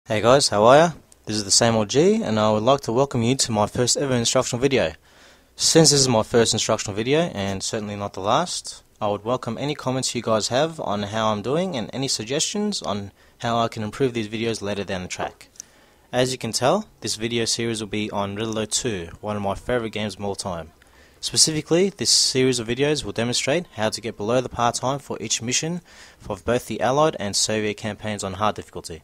Hey guys, how are ya? This is thesameoldG, and I would like to welcome you to my first ever instructional video. Since this is my first instructional video, and certainly not the last, I would welcome any comments you guys have on how I'm doing and any suggestions on how I can improve these videos later down the track. As you can tell, this video series will be on RA2, one of my favourite games of all time. Specifically, this series of videos will demonstrate how to get below the par time for each mission for both the Allied and Soviet campaigns on hard difficulty.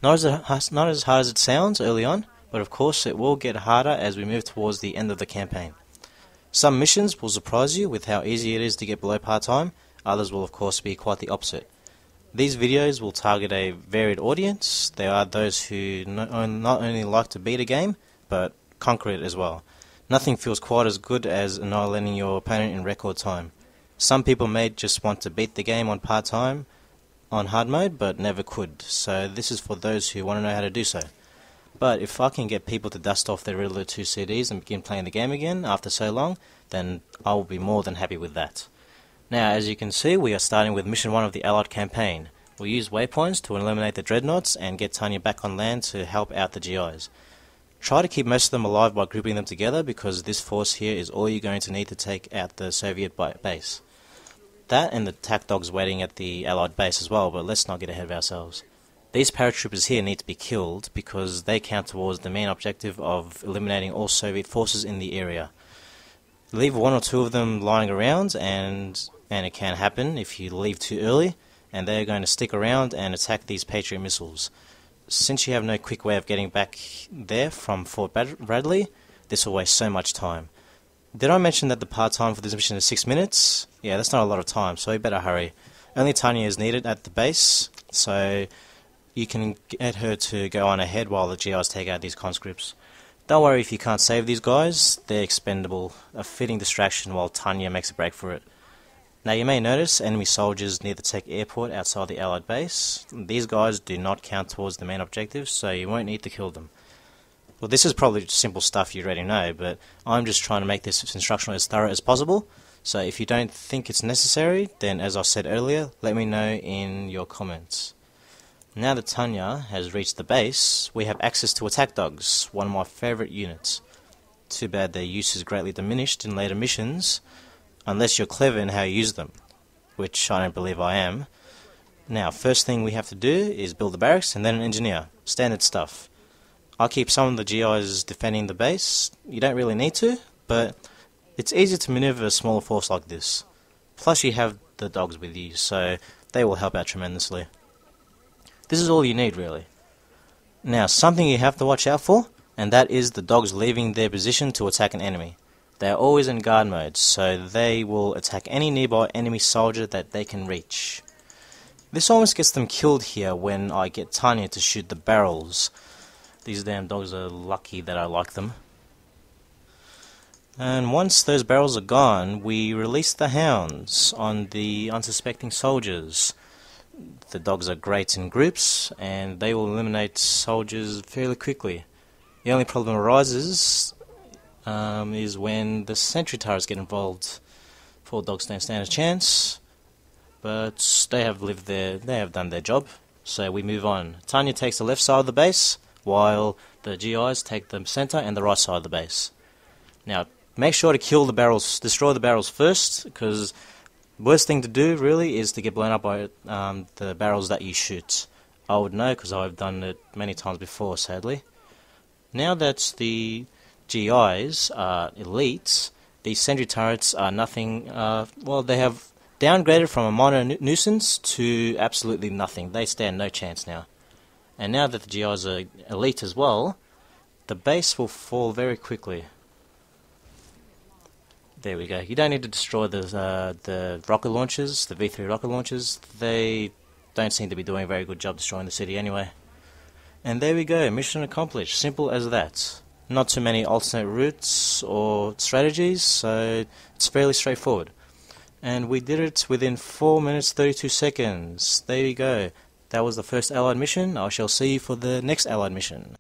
Not as hard as it sounds early on, but of course it will get harder as we move towards the end of the campaign. Some missions will surprise you with how easy it is to get below par time, others will of course be quite the opposite. These videos will target a varied audience. There are those who not only like to beat a game, but conquer it as well. Nothing feels quite as good as annihilating your opponent in record time. Some people may just want to beat the game on par time, on hard mode, but never could, so this is for those who want to know how to do so. But if I can get people to dust off their RA2 CDs and begin playing the game again after so long, then I will be more than happy with that. Now, as you can see, we are starting with Mission 1 of the Allied campaign. We use waypoints to eliminate the dreadnoughts and get Tanya back on land to help out the GIs. Try to keep most of them alive by grouping them together, because this force here is all you're going to need to take out the Soviet base. That and the attack dogs waiting at the Allied base as well, but let's not get ahead of ourselves. These paratroopers here need to be killed because they count towards the main objective of eliminating all Soviet forces in the area. Leave one or two of them lying around, and it can happen if you leave too early, and they're going to stick around and attack these Patriot missiles. Since you have no quick way of getting back there from Fort Bradley, this will waste so much time. Did I mention that the par time for this mission is 6 minutes? Yeah, that's not a lot of time, so you better hurry. Only Tanya is needed at the base, so you can get her to go on ahead while the GIs take out these conscripts. Don't worry if you can't save these guys, they're expendable, a fitting distraction while Tanya makes a break for it. Now you may notice enemy soldiers near the Tech airport outside the Allied base. These guys do not count towards the main objective, so you won't need to kill them. Well, this is probably simple stuff you already know, but I'm just trying to make this instructional as thorough as possible, so if you don't think it's necessary, then as I said earlier, let me know in your comments. Now that Tanya has reached the base, we have access to attack dogs, one of my favourite units. Too bad their use is greatly diminished in later missions, unless you're clever in how you use them, which I don't believe I am. Now, first thing we have to do is build the barracks and then an engineer. Standard stuff. I'll keep some of the GIs defending the base. You don't really need to, but it's easier to maneuver a smaller force like this. Plus you have the dogs with you, so they will help out tremendously. This is all you need, really. Now, something you have to watch out for, and that is the dogs leaving their position to attack an enemy. They are always in guard mode, so they will attack any nearby enemy soldier that they can reach. This almost gets them killed here when I get Tanya to shoot the barrels. These damn dogs are lucky that I like them. And once those barrels are gone, we release the hounds on the unsuspecting soldiers. The dogs are great in groups, and they will eliminate soldiers fairly quickly. The only problem arises is when the sentry turrets get involved. 4 dogs don't stand a chance, but they have done their job, so we move on. Tanya takes the left side of the base, while the GIs take the center and the right side of the base. Now, make sure to kill the barrels, destroy the barrels first, because the worst thing to do really is to get blown up by the barrels that you shoot. I would know because I've done it many times before, sadly. Now that the GIs are elites, these sentry turrets are nothing, well, they have downgraded from a minor nuisance to absolutely nothing. They stand no chance now. And now that the GIs are elite as well, the base will fall very quickly. There we go. You don't need to destroy the rocket launchers, the V3 rocket launchers. They don't seem to be doing a very good job destroying the city anyway. And there we go, mission accomplished. Simple as that. Not too many alternate routes or strategies, so it's fairly straightforward. And we did it within 4 minutes 32 seconds. There you go. That was the first Allied mission. I shall see you for the next Allied mission.